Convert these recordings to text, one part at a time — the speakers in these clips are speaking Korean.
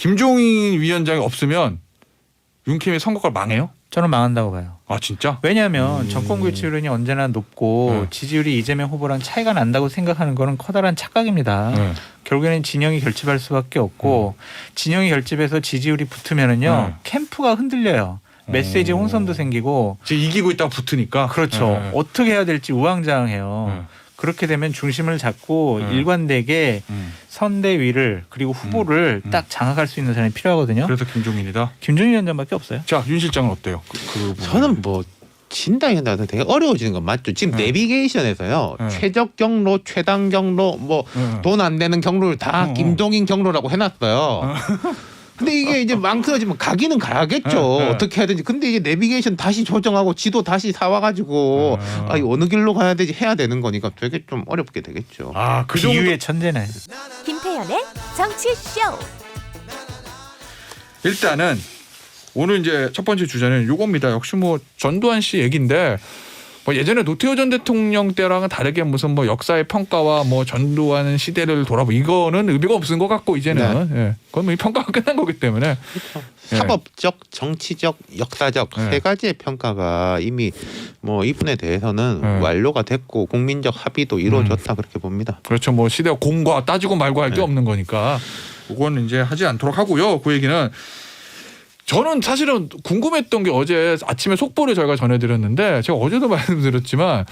김종인 위원장이 없으면 윤캠의 선거가 망해요? 저는 망한다고 봐요. 아 진짜? 왜냐하면 정권 교체율이 언제나 높고 지지율이 이재명 후보랑 차이가 난다고 생각하는 거는 커다란 착각입니다. 결국에는 진영이 결집할 수밖에 없고 진영이 결집해서 지지율이 붙으면은요 캠프가 흔들려요. 메시지 혼선도 생기고 지금 이기고 있다가 붙으니까. 그렇죠. 어떻게 해야 될지 우왕좌왕해요. 그렇게 되면 중심을 잡고 일관되게 선대위를 그리고 후보를 딱 장악할 수 있는 사람이 필요하거든요. 그래서 김종인이다. 김종인 위원장밖에 없어요. 자, 윤 실장은 어때요? 저는 뭐 진당이 한다고 되게 어려워지는 건 맞죠. 지금 내비게이션에서요. 최적 경로, 최단 경로, 뭐 돈 안 되는 경로를 다 김종인 경로라고 해놨어요. 근데 이게 이제 망설여지면 가기는 가야겠죠. 어떻게 해야 되는지. 근데 이게 내비게이션 다시 조정하고 지도 다시 사와가지고 아, 이 어느 길로 가야 되지 해야 되는 거니까 되게 좀 어렵게 되겠죠. 아, 그 정도. 비유의 천재네. 김태현의 정치쇼. 일단은 오늘 이제 첫 번째 주제는 요겁니다. 역시 뭐 전두환 씨 얘기인데 뭐 예전에 노태우 전 대통령 때랑은 다르게 무슨 뭐 역사의 평가와 뭐 전두환 시대를 돌아보 이거는 의미가 없은 것 같고 이제는 예. 그건 뭐 평가가 끝난 거기 때문에 그렇죠. 사법적, 정치적, 역사적 세 가지의 평가가 이미 뭐 이분에 대해서는 완료가 됐고 국민적 합의도 이루어졌다 그렇게 봅니다. 그렇죠. 뭐 시대가 공과 따지고 말고 할 게 없는 거니까 그거는 이제 하지 않도록 하고요. 그 얘기는 저는 사실은 궁금했던 게 어제 아침에 속보를 저희가 전해드렸는데 제가 어제도 말씀드렸지만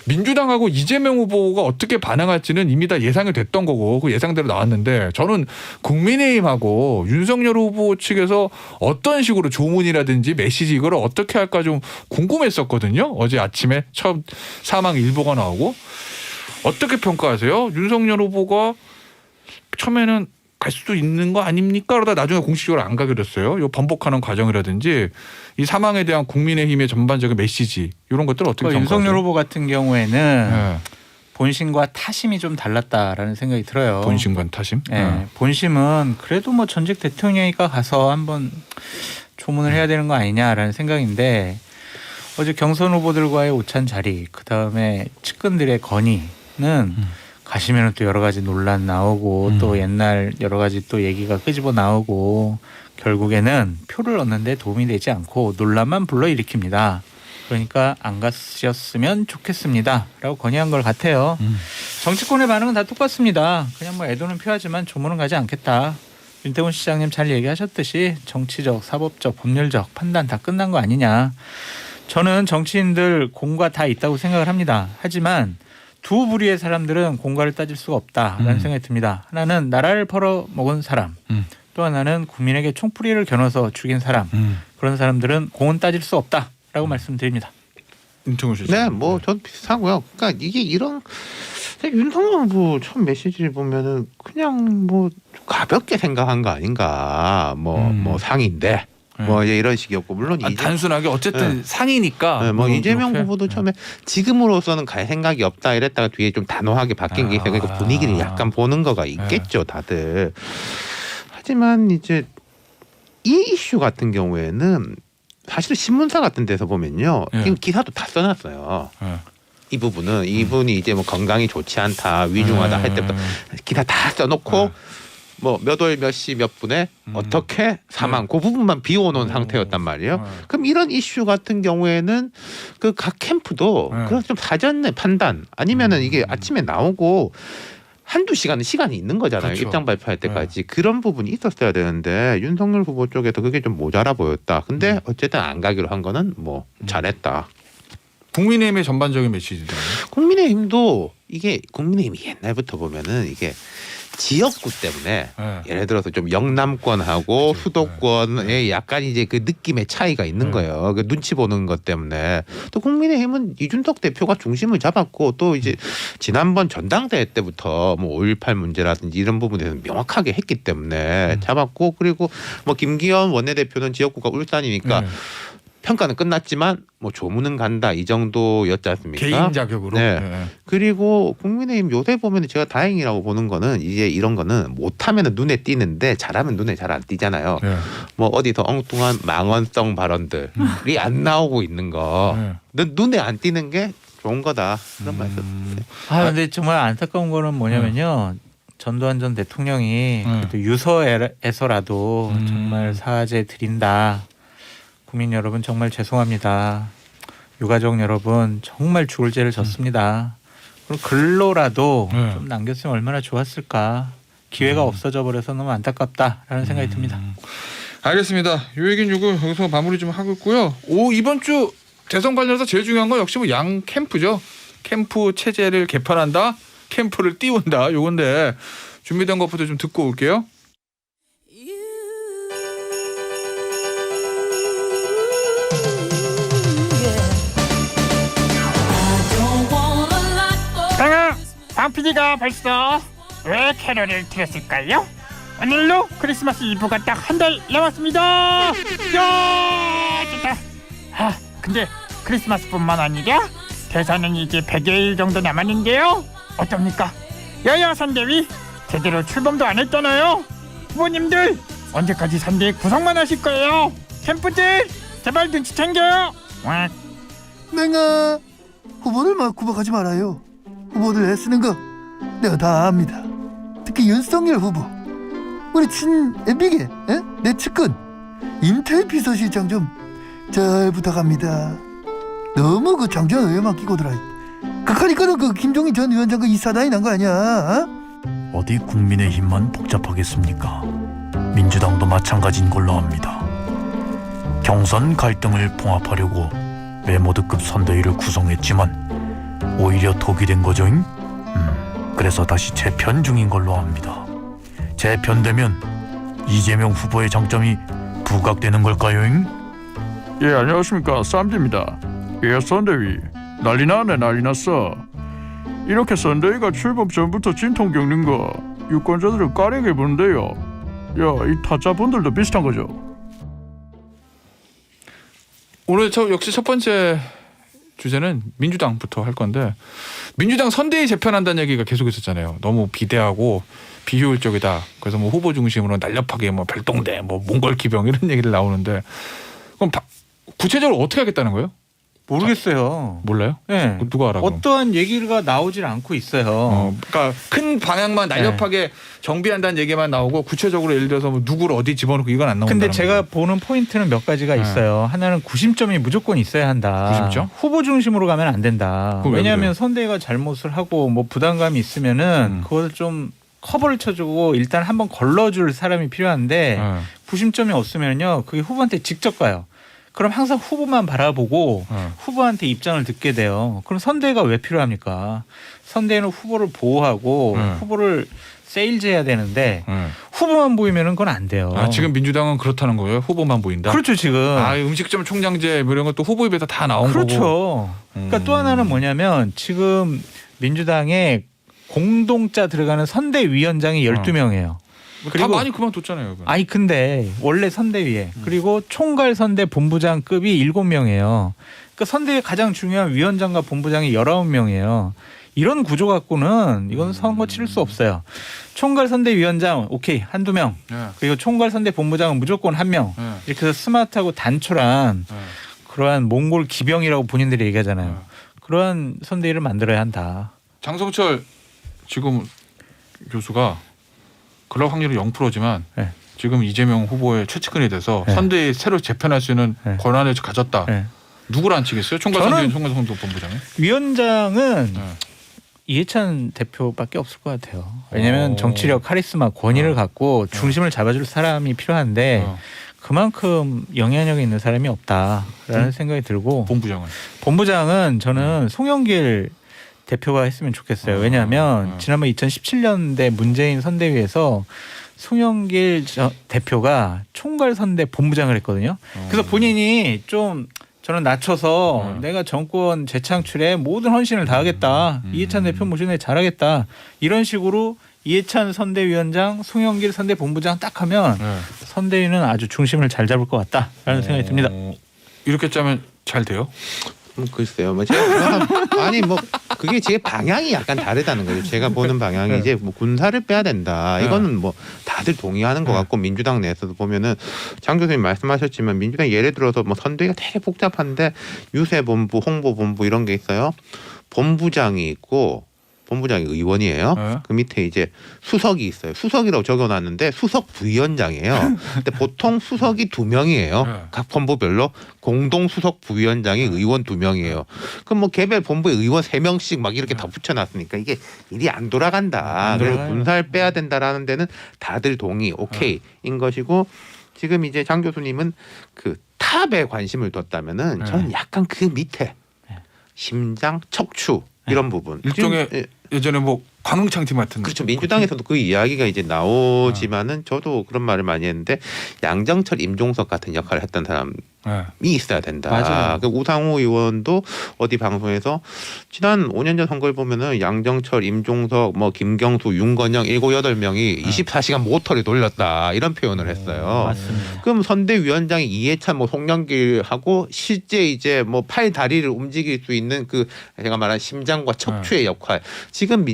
민주당하고 이재명 후보가 어떻게 반응할지는 이미 다 예상이 됐던 거고 그 예상대로 나왔는데 저는 국민의힘하고 윤석열 후보 측에서 어떤 식으로 조문이라든지 메시지 이거를 어떻게 할까 좀 궁금했었거든요. 어제 아침에 처음 사망 일보가 나오고 어떻게 평가하세요? 윤석열 후보가 처음에는 갈 수도 있는 거 아닙니까? 그러다 나중에 공식적으로 안 가게 됐어요. 이 번복하는 과정이라든지 이 사망에 대한 국민의힘의 전반적인 메시지 이런 것들을 어떻게 평가하세요? 윤석열 후보 같은 경우에는 본심과 타심이 좀 달랐다라는 생각이 들어요. 본심과 타심? 네. 본심은 그래도 뭐 전직 대통령이니까 가서 한번 조문을 해야 되는 거 아니냐라는 생각인데 어제 경선 후보들과의 오찬 자리 그다음에 측근들의 건의는 가시면은 또 여러 가지 논란 나오고 또 옛날 여러 가지 또 얘기가 끄집어 나오고 결국에는 표를 얻는데 도움이 되지 않고 논란만 불러일으킵니다. 그러니까 안 가셨으면 좋겠습니다라고 건의한 걸 같아요. 정치권의 반응은 다 똑같습니다. 그냥 뭐 애도는 표하지만 조문은 가지 않겠다. 윤태곤 시장님 잘 얘기하셨듯이 정치적, 사법적, 법률적 판단 다 끝난 거 아니냐. 저는 정치인들 공과 다 있다고 생각을 합니다. 하지만 두 부류의 사람들은 공과를 따질 수가 없다라는 생각이 듭니다. 하나는 나라를 벌어먹은 사람, 또 하나는 국민에게 총뿌리를 겨눠서 죽인 사람. 그런 사람들은 공은 따질 수 없다라고 말씀드립니다. 네, 뭐 전 비슷하고요. 그러니까 이게 이런 윤석열 후보 처음 메시지를 보면은 그냥 뭐 가볍게 생각한 거 아닌가. 뭐 상인데. 뭐 이제 이런 식이었고 물론 단순하게 어쨌든 상이니까 뭐 이재명 후보도 처음에 지금으로서는 갈 생각이 없다 이랬다가 뒤에 좀 단호하게 바뀐 게 있어요. 그러니까 분위기를 약간 보는 거가 있겠죠 다들. 하지만 이제 이 이슈 같은 경우에는 사실 신문사 같은 데서 보면요 지금 기사도 다 써놨어요. 이 부분은 이분이 이제 뭐 건강이 좋지 않다 위중하다 할 때부터 기사 다 써놓고 뭐 몇 월 몇 시 몇 분에 어떻게 사망 그 부분만 비워놓은 상태였단 말이에요. 그럼 이런 이슈 같은 경우에는 그 각 캠프도 그런 좀 사전의 판단 아니면은 이게 아침에 나오고 한두 시간은 시간이 있는 거잖아요. 그렇죠. 입장 발표할 때까지 그런 부분이 있었어야 되는데 윤석열 후보 쪽에서 그게 좀 모자라 보였다. 근데 어쨌든 안 가기로 한 거는 뭐 잘했다. 국민의힘의 전반적인 메시지잖아요. 국민의힘도 이게 국민의힘이 옛날부터 보면은 이게 지역구 때문에 예를 들어서 좀 영남권하고 수도권에 약간 이제 그 느낌의 차이가 있는 거예요. 그 눈치 보는 것 때문에 또 국민의힘은 이준석 대표가 중심을 잡았고 또 이제 지난번 전당대회 때부터 뭐 5.18 문제라든지 이런 부분에서 명확하게 했기 때문에 잡았고 그리고 뭐 김기현 원내대표는 지역구가 울산이니까 평가는 끝났지만 뭐 조문은 간다 이 정도였지 않습니까? 개인 자격으로. 네. 그리고 국민의힘 요새 보면 제가 다행이라고 보는 거는 이제 이런 거는 못하면 눈에 띄는데 잘하면 눈에 잘 안 띄잖아요. 뭐 어디서 엉뚱한 망언성 발언들이 안 나오고 있는 거 눈에 안 띄는 게 좋은 거다 그런 말씀. 근데 정말 안타까운 거는 뭐냐면요. 전두환 전 대통령이 그래도 유서에서라도 정말 사죄 드린다. 국민 여러분 정말 죄송합니다. 유가족 여러분 정말 죽을 죄를 졌습니다. 그럼 글로라도 좀 남겼으면 얼마나 좋았을까. 기회가 없어져 버려서 너무 안타깝다라는 생각이 듭니다. 알겠습니다. 요 얘기는 여기서 마무리 좀 하고 있고요. 이번 주 대선 관련해서 제일 중요한 건 역시 뭐 양 캠프죠. 캠프 체제를 개편한다. 캠프를 띄운다. 요건데 준비된 것부터 좀 듣고 올게요. 방 PD가 벌써 왜 캐롤을 틀었을까요? 오늘로 크리스마스 이브가 딱 한 달 남았습니다. 야, 좋다. 근데 크리스마스뿐만 아니라 대선은 이제 100여일 정도 남았는데요. 어떻습니까? 여야 선대위 제대로 출범도 안 했잖아요. 후보님들 언제까지 선대위 구성만 하실 거예요? 캠프들 제발 눈치 챙겨요. 맹아, 후보들 막 구박하지 말아요. 후보들 애쓰는 거 내가 다 압니다. 특히 윤석열 후보, 우리 친 MB계 내 측근 임태희 비서실장 좀 잘 부탁합니다. 너무 그 장전 의회만 끼고 들어. 그러니까는 그 김종인 전 위원장 그 이 사단이 난 거 아니야? 어디 국민의힘만 복잡하겠습니까? 민주당도 마찬가지인 걸로 압니다. 경선 갈등을 봉합하려고 메모드급 선대위를 구성했지만 오히려 독이 된 거죠잉? 그래서 다시 재편 중인 걸로 압니다. 재편되면 이재명 후보의 장점이 부각되는 걸까요잉? 예, 안녕하십니까, 쌈지입니다. 예, 선대위 난리 나네, 난리 났어. 이렇게 선대위가 출범 전부터 진통 겪는 거 유권자들을 까리게 보는데요. 야, 이 타짜분들도 비슷한 거죠. 오늘 역시 첫 번째 주제는 민주당부터 할 건데, 민주당 선대위 재편한다는 얘기가 계속 있었잖아요. 너무 비대하고 비효율적이다. 그래서 뭐 후보 중심으로 날렵하게 뭐 별동대, 뭐 몽골 기병 이런 얘기를 나오는데, 그럼 구체적으로 어떻게 하겠다는 거예요? 모르겠어요. 몰라요? 네. 누가 알아? 어떠한 얘기가 나오질 않고 있어요. 그러니까 큰 방향만 날렵하게 정비한다는 얘기만 나오고 구체적으로 예를 들어서 뭐 누구를 어디 집어넣고 이건 안 나온다는 근데 제가 거예요. 보는 포인트는 몇 가지가 있어요. 하나는 구심점이 무조건 있어야 한다. 구심점? 후보 중심으로 가면 안 된다. 그럼 왜 왜냐하면 그래요? 선대위가 잘못을 하고 뭐 부담감이 있으면은 그걸 좀 커버를 쳐주고 일단 한번 걸러줄 사람이 필요한데 구심점이 없으면요, 그게 후보한테 직접 가요. 그럼 항상 후보만 바라보고 후보한테 입장을 듣게 돼요. 그럼 선대위가 왜 필요합니까? 선대위는 후보를 보호하고 후보를 세일즈해야 되는데 후보만 보이면은 그건 안 돼요. 지금 민주당은 그렇다는 거예요? 후보만 보인다? 그렇죠, 지금. 음식점 총량제 뭐 이런 것도 후보 입에서 다 나온 거고. 그렇죠. 그러니까 또 하나는 뭐냐면 지금 민주당에 공동자 들어가는 선대위원장이 12명이에요. 다 많이 그만뒀잖아요. 그건. 아니 근데 원래 선대위에 그리고 총괄 선대 본부장급이 7명이에요. 그러니까 선대위 가장 중요한 위원장과 본부장이 19명이에요. 이런 구조 갖고는 이건 선거 치를 수 없어요. 총괄 선대위원장 오케이 한두 명. 그리고 총괄 선대 본부장은 무조건 1명. 이렇게 해서 스마트하고 단촐한 그러한 몽골 기병이라고 본인들이 얘기하잖아요. 그러한 선대위를 만들어야 한다. 장성철 지금 교수가 그럴 확률이 0%지만 지금 이재명 후보의 최측근이 돼서 선대위 새로 재편할 수 있는 권한을 가졌다. 누구를 앉히겠어요? 총괄 선대위, 총괄 선대 본부장이? 위원장은 이해찬 대표밖에 없을 것 같아요. 왜냐하면 정치력, 카리스마, 권위를 갖고 중심을 잡아줄 사람이 필요한데 그만큼 영향력이 있는 사람이 없다라는 생각이 들고, 본부장은 저는 송영길 대표가 했으면 좋겠어요. 왜냐하면 지난번 2017년대 문재인 선대위에서 송영길 대표가 총괄 선대 본부장을 했거든요. 그래서 본인이 좀 저는 낮춰서 내가 정권 재창출에 모든 헌신을 다하겠다. 이해찬 대표 모시는 잘하겠다. 이런 식으로 이해찬 선대위원장, 송영길 선대본부장 딱 하면 선대위는 아주 중심을 잘 잡을 것 같다라는 생각이 듭니다. 이렇게 짜면 잘 돼요? 글쎄요. 뭐 제가 아니 뭐 그게 제 방향이 약간 다르다는 거죠. 제가 보는 방향이 이제 뭐 군사를 빼야 된다. 이거는 뭐 다들 동의하는 것 같고, 민주당 내에서도 보면은 장 교수님 말씀하셨지만 민주당 예를 들어서 뭐 선대위가 되게 복잡한데 유세본부, 홍보본부 이런 게 있어요. 본부장이 있고 본부장이 의원이에요. 네. 그 밑에 이제 수석이 있어요. 수석이라고 적어놨는데 수석 부위원장이에요. 근데 보통 수석이 2명이에요. 네. 각 본부별로 공동 수석 부위원장이 의원 2명이에요. 그럼 뭐 개별 본부에 의원 3명씩 막 이렇게 다 붙여놨으니까 이게 일이 안 돌아간다. 안 그래서 돌아가요. 군사를 빼야 된다라는 데는 다들 동의, 오케이인 것이고 지금 이제 장 교수님은 그 탑에 관심을 뒀다면은 저는 약간 그 밑에 심장, 척추 이런 부분 일종의 지금, 예전에 뭐 광흥창 팀 같은. 그렇죠. 민주당에서도 그 이야기가 이제 나오지만은 저도 그런 말을 많이 했는데 양정철, 임종석 같은 역할을 했던 사람이 네. 있어야 된다. 맞아요. 그 우상호 의원도 어디 방송에서 지난 5년 전 선거를 보면은 양정철, 임종석, 뭐 김경수, 윤건영 7, 8명이 24시간 모터를 돌렸다 이런 표현을 했어요. 맞습니다. 그럼 선대위원장이 이해찬, 뭐 송영길하고 실제 이제 뭐 팔 다리를 움직일 수 있는 그 제가 말한 심장과 척추의 역할. 지금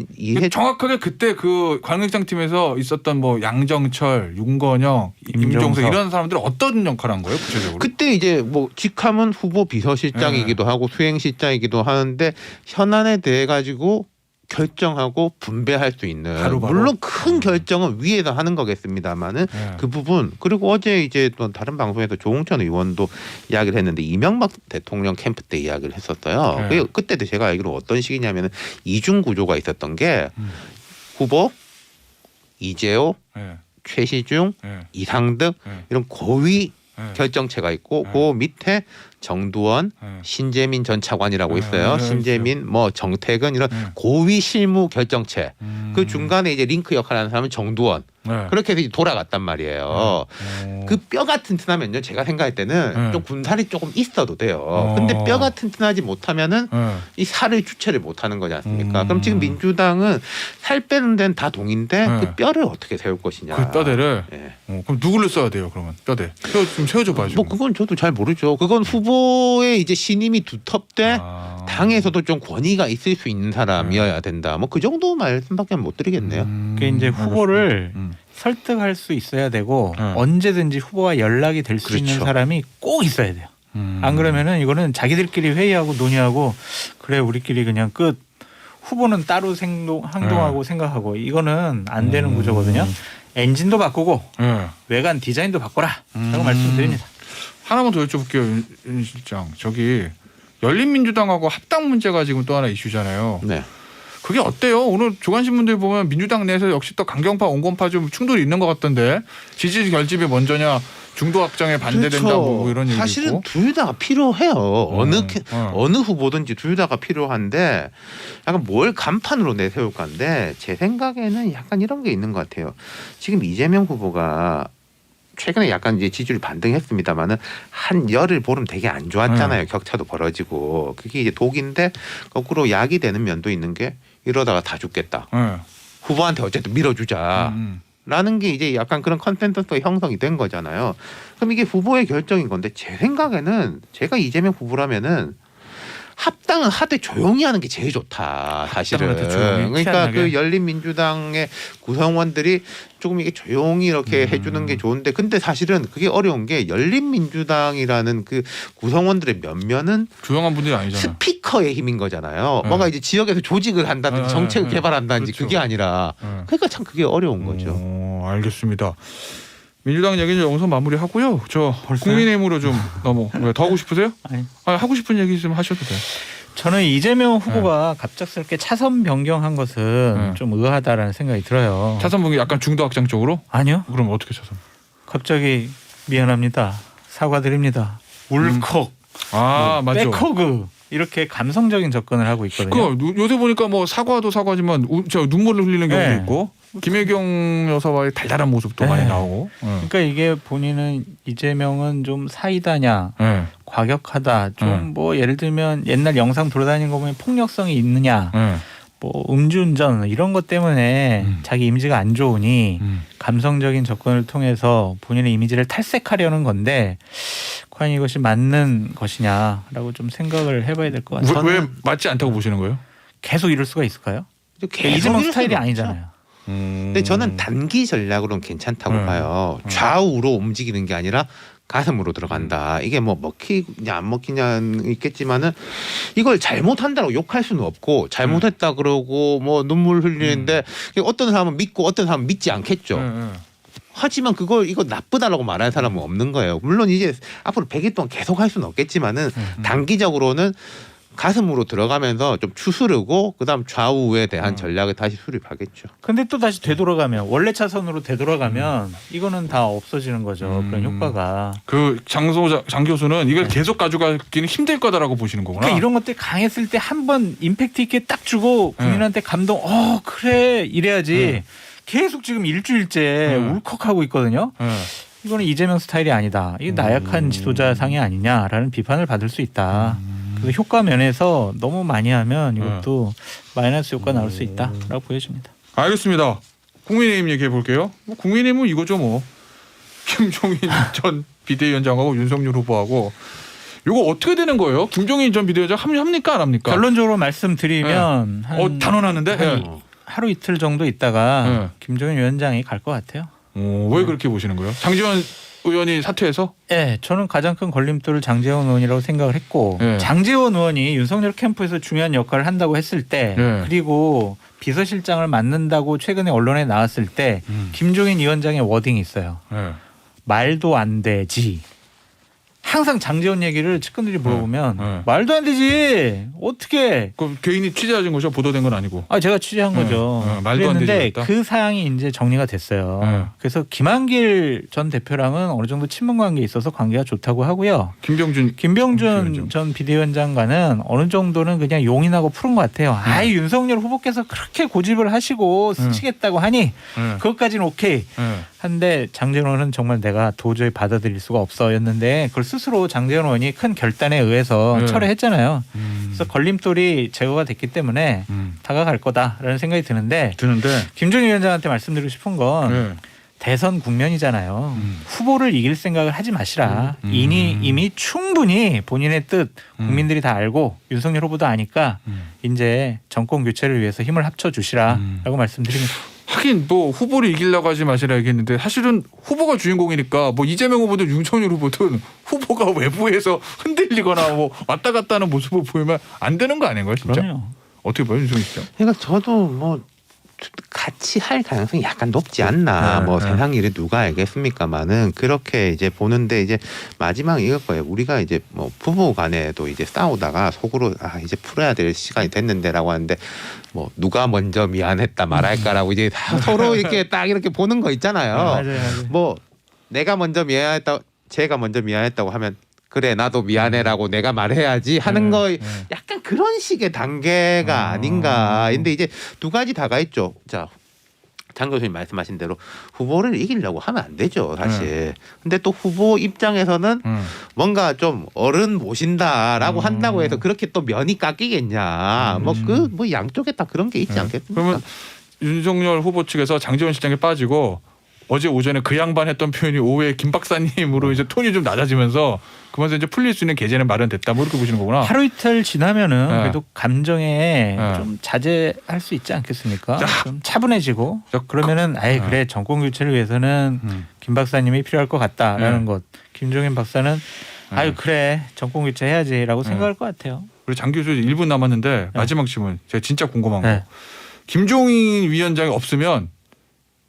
정확하게 그때 그 광흥창 팀에서 있었던 뭐 양정철, 윤건영, 임종석 임종석. 이런 사람들은 어떤 역할을 한 거예요, 구체적으로? 그때 이제 뭐 직함은 후보 비서실장이기도 하고 수행실장이기도 하는데 현안에 대해 가지고 결정하고 분배할 수 있는 바로바로? 물론 큰 결정은 위에서 하는 거겠습니다만은 네. 그 부분 그리고 어제 이제 또 다른 방송에서 조홍천 의원도 이야기를 했는데 이명박 대통령 캠프 때 이야기를 했었어요. 네. 그때도 제가 알기로 어떤 식이냐면은 이중 구조가 있었던 게 후보 이재호, 네. 최시중, 네. 이상득 네. 이런 고위 네. 결정체가 있고 네. 그 밑에 정두원, 네. 신재민 전 차관이라고 있어요. 네, 신재민, 뭐 정태근 이런 네. 고위 실무 결정체. 그 중간에 이제 링크 역할을 하는 사람은 정두원. 네. 그렇게 해서 이제 돌아갔단 말이에요. 그 뼈 같은 튼하면요. 제가 생각할 때는 네. 좀 군살이 조금 있어도 돼요. 어. 근데 뼈 같은 튼하지 못하면은 네. 이 살을 주체를 못하는 거지 않습니까? 그럼 지금 민주당은 살 빼는 데는 다 동인데 네. 그 뼈를 어떻게 세울 것이냐. 그 뼈대를 예. 그럼 누구를 써야 돼요? 그러면 뼈대 좀 세워줘 봐줘. 뭐 그건 저도 잘 모르죠. 그건 후보의 이제 신임이 두텁되 아. 당에서도 좀 권위가 있을 수 있는 사람이어야 된다. 뭐 그 정도 말씀밖에 못 드리겠네요. 그게 이제 후보를 음. 설득할 수 있어야 되고 네. 언제든지 후보와 연락이 될 수 있는 그렇죠. 사람이 꼭 있어야 돼요. 안 그러면은 이거는 자기들끼리 회의하고 논의하고 그래 우리끼리 그냥 끝. 후보는 따로 행동하고 생각하고 이거는 안 되는 구조거든요. 엔진도 바꾸고 네. 외관 디자인도 바꿔라. 라고 말씀드립니다. 하나만 더 여쭤볼게요, 윤 실장. 저기 열린민주당하고 합당 문제가 지금 또 하나 이슈잖아요. 네. 그게 어때요? 오늘 조간신문들 보면 민주당 내에서 역시 또 강경파, 온건파 좀 충돌이 있는 것 같던데 지지 결집이 먼저냐, 중도 확장에 반대된다 뭐 이런 얘기도 사실은 있고. 둘 다가 필요해요. 어. 어느 후보든지 둘 다가 필요한데 약간 뭘 간판으로 내세울까인데 제 생각에는 약간 이런 게 있는 것 같아요. 지금 이재명 후보가 최근에 약간 이제 지지율 반등했습니다만은 한 열흘 보름 되게 안 좋았잖아요. 격차도 벌어지고 그게 이제 독인데 거꾸로 약이 되는 면도 있는 게 이러다가 다 죽겠다. 네. 후보한테 어쨌든 밀어주자. 라는 게 이제 약간 그런 컨센서스가 형성이 된 거잖아요. 그럼 이게 후보의 결정인 건데 제 생각에는 제가 이재명 후보라면은 합당은 하되 조용히 하는 게 제일 좋다. 사실은. 합당은 하되 조용히, 그러니까 희한하게. 그 열린민주당의 구성원들이 조금 이게 조용히 이렇게 해주는 게 좋은데 근데 사실은 그게 어려운 게 열린민주당이라는 그 구성원들의 면면은 조용한 분들이 아니잖아요. 스피커의 힘인 거잖아요. 네. 뭔가 이제 지역에서 조직을 한다든지 네, 정책을 네. 개발한다든지 그렇죠. 그게 아니라 네. 그러니까 참 그게 어려운 거죠. 알겠습니다. 민주당 얘기는 여기서 마무리하고요. 저 국민의힘으로 좀 더 하고 싶으세요? 아니. 하고 싶은 얘기 좀 하셔도 돼요. 저는 이재명 후보가 갑작스럽게 차선 변경한 것은 네. 좀 의아하다라는 생각이 들어요. 차선 분기 약간 중도 확장 쪽으로? 아니요. 그럼 어떻게 차선? 갑자기 미안합니다. 사과드립니다. 울컥, 아 맞죠. 백허그 이렇게 감성적인 접근을 하고 있거든요. 요새 보니까 뭐 사과도 사과지만 저 눈물을 흘리는 경우도 네. 있고 김혜경 여사와의 달달한 모습도 네. 많이 나오고. 그러니까 이게 본인은 이재명은 좀 사이다냐, 네. 과격하다, 좀 뭐 예를 들면 옛날 영상 돌아다니는 거 보면 폭력성이 있느냐, 네. 뭐 음주운전 이런 것 때문에 자기 이미지가 안 좋으니 감성적인 접근을 통해서 본인의 이미지를 탈색하려는 건데 과연 이것이 맞는 것이냐라고 좀 생각을 해봐야 될 것 같아요. 왜 맞지 않다고 보시는 거예요? 계속 이럴 수가 있을까요? 계속 이재명 이럴 스타일이 수는 없죠. 아니잖아요. 근데 저는 단기 전략으로는 괜찮다고 네. 봐요. 좌우로 움직이는 게 아니라 가슴으로 들어간다. 이게 뭐 먹히냐 안 먹히냐는 있겠지만은 이걸 잘못한다고 욕할 수는 없고 잘못했다 그러고 뭐 눈물 흘리는데 어떤 사람은 믿고 어떤 사람은 믿지 않겠죠. 하지만 이거 나쁘다라고 말하는 사람은 없는 거예요. 물론 이제 앞으로 100일 동안 계속 할 수는 없겠지만은 단기적으로는 가슴으로 들어가면서 좀 추스르고 그다음 좌우에 대한 전략을 다시 수립하겠죠. 근데 또 다시 되돌아가면 원래 차선으로 되돌아가면 이거는 다 없어지는 거죠. 그런 효과가. 그 장 교수는 이걸 계속 가져가기는 힘들 거다라고 보시는 거구나. 그러니까 이런 것들 강했을 때 한 번 임팩트 있게 딱 주고 국민한테 감동. 그래 이래야지. 계속 지금 일주일째 울컥하고 있거든요. 이거는 이재명 스타일이 아니다. 이게 나약한 지도자상이 아니냐라는 비판을 받을 수 있다. 그래서 효과 면에서 너무 많이 하면 이것도 마이너스 효과 나올 수 있다라고 보여집니다. 알겠습니다. 국민의힘 얘기해 볼게요. 국민의힘은 이거죠 뭐. 김종인 전 비대위원장하고 윤석열 후보하고 이거 어떻게 되는 거예요? 김종인 전 비대위원장 합니까 안 합니까? 결론적으로 말씀드리면 한 단언하는데 하루 이틀 정도 있다가 김종인 위원장이 갈 것 같아요. 왜 그렇게 보시는 거예요? 장지원 의원이 사퇴해서? 네, 저는 가장 큰 걸림돌을 장제원 의원이라고 생각을 했고 장제원 의원이 윤석열 캠프에서 중요한 역할을 한다고 했을 때 그리고 비서실장을 맡는다고 최근에 언론에 나왔을 때 김종인 위원장의 워딩이 있어요. 말도 안 되지. 항상 장제원 얘기를 측근들이 물어보면 말도 안 되지. 어떻게? 그럼 개인이 취재하신 거죠? 보도된 건 아니고. 제가 취재한 거죠. 말도 안 그랬는데 되지. 그 사항이 이제 정리가 됐어요. 그래서 김한길 전 대표랑은 어느 정도 친분 관계에 있어서 관계가 좋다고 하고요. 김병준 전 비대위원장과는 어느 정도는 그냥 용인하고 푸른 것 같아요. 윤석열 후보께서 그렇게 고집을 하시고 스치겠다고 하니 그것까지는 오케이. 한데 장제원 의원은 정말 내가 도저히 받아들일 수가 없어였는데 그걸 스스로 장제원 의원이 큰 결단에 의해서 철회했잖아요. 그래서 걸림돌이 제거가 됐기 때문에 다가갈 거다라는 생각이 드는데 김종인 위원장한테 말씀드리고 싶은 건 대선 국면이잖아요. 후보를 이길 생각을 하지 마시라. 이미 충분히 본인의 뜻 국민들이 다 알고 윤석열 후보도 아니까 이제 정권 교체를 위해서 힘을 합쳐주시라라고 말씀드립니다. 하긴 뭐 후보를 이기려고 하지 마시라 얘기했는데 사실은 후보가 주인공이니까 뭐 이재명 후보든 윤석열 후보든 후보가 외부에서 흔들리거나 뭐 왔다 갔다 하는 모습을 보이면 안 되는 거 아닌가요, 진짜? 그럼요. 어떻게 봐요, 윤석열 씨? 그러니까 저도 뭐 같이 할 가능성이 약간 높지 않나. 뭐 세상 일을 누가 알겠습니까만은 그렇게 이제 보는데 이제 마지막 이럴 거예요. 우리가 이제 뭐 부부 간에도 이제 싸우다가 속으로 이제 풀어야 될 시간이 됐는데라고 하는데 뭐 누가 먼저 미안했다 말할까라고 이제 서로 이렇게 딱 이렇게 보는 거 있잖아요. 맞아요. 뭐 내가 먼저 미안했다, 제가 먼저 미안했다고 하면 그래 나도 미안해라고 내가 말해야지 하는 거 약간 그런 식의 단계가 아닌가. 근데 이제 두 가지 다가 있죠. 자, 장 교수님 말씀하신 대로 후보를 이기려고 하면 안 되죠, 사실. 근데 또 후보 입장에서는 뭔가 좀 어른 모신다라고 한다고 해서 그렇게 또 면이 깎이겠냐. 뭐 양쪽에 다 그런 게 있지 않겠습니까? 그러면 윤석열 후보 측에서 장제원 실장이 빠지고 어제 오전에 그 양반 했던 표현이 오후에 김 박사님으로 이제 톤이 좀 낮아지면서 그러면서 이제 풀릴 수 있는 계제는 마련됐다. 뭐 이렇게 보시는 거구나. 하루 이틀 지나면은 그래도 감정에 좀 자제할 수 있지 않겠습니까? 좀 차분해지고 그러면은 그래 정권 교체를 위해서는 김 박사님이 필요할 것 같다라는 것. 김종인 박사는 그래 정권 교체 해야지라고 생각할 것 같아요. 우리 장 교수 1분 남았는데 마지막 질문. 제가 진짜 궁금한 거. 김종인 위원장이 없으면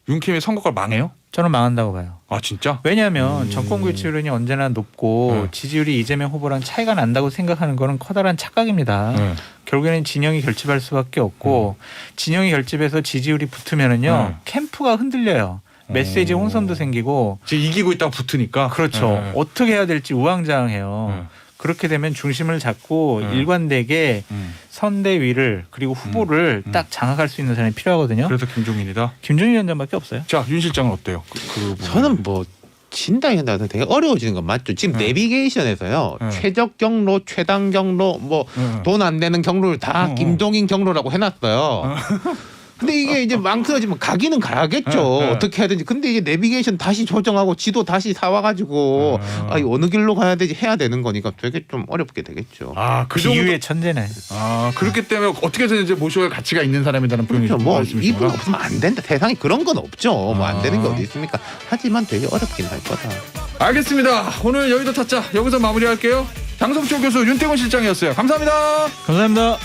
윤캠의 선거가 망해요? 저는 망한다고 봐요. 아 진짜? 왜냐하면 정권 교체율이 언제나 높고 지지율이 이재명 후보랑 차이가 난다고 생각하는 거는 커다란 착각입니다. 결국에는 진영이 결집할 수밖에 없고 진영이 결집해서 지지율이 붙으면은요 캠프가 흔들려요. 메시지 혼선도 생기고 지금 이기고 있다가 붙으니까. 그렇죠. 어떻게 해야 될지 우왕좌왕해요. 그렇게 되면 중심을 잡고 일관되게 선대위를 그리고 후보를 딱 장악할 수 있는 사람이 필요하거든요. 그래서 김종인이다. 김종인 위원장밖에 없어요. 자, 윤 실장은 어때요? 저는 뭐 진다 이한다 되게 어려워지는 건 맞죠. 지금 내비게이션에서요 최적 경로, 최단 경로, 뭐 돈 안 되는 경로를 다 김종인 경로라고 해놨어요. 근데 이게 이제 망설여지면 가기는 가야겠죠. 어떻게 해야 되는지. 근데 이게 내비게이션 다시 조정하고 지도 다시 사와가지고 어느 길로 가야 되지 해야 되는 거니까 되게 좀 어렵게 되겠죠. 그 정도. 비유의 천재네. 그렇기 때문에 어떻게 해서 이제 모셔야 가치가 있는 사람이라는 표현이 그렇죠. 뭐 말씀이시구나. 이분 없으면 안 된다. 세상에 그런 건 없죠. 뭐 안 되는 게 어디 있습니까? 하지만 되게 어렵긴 할 거다. 알겠습니다. 오늘 여의도 타짜 여기서 마무리할게요. 장성철 교수, 윤태곤 실장이었어요. 감사합니다. 감사합니다.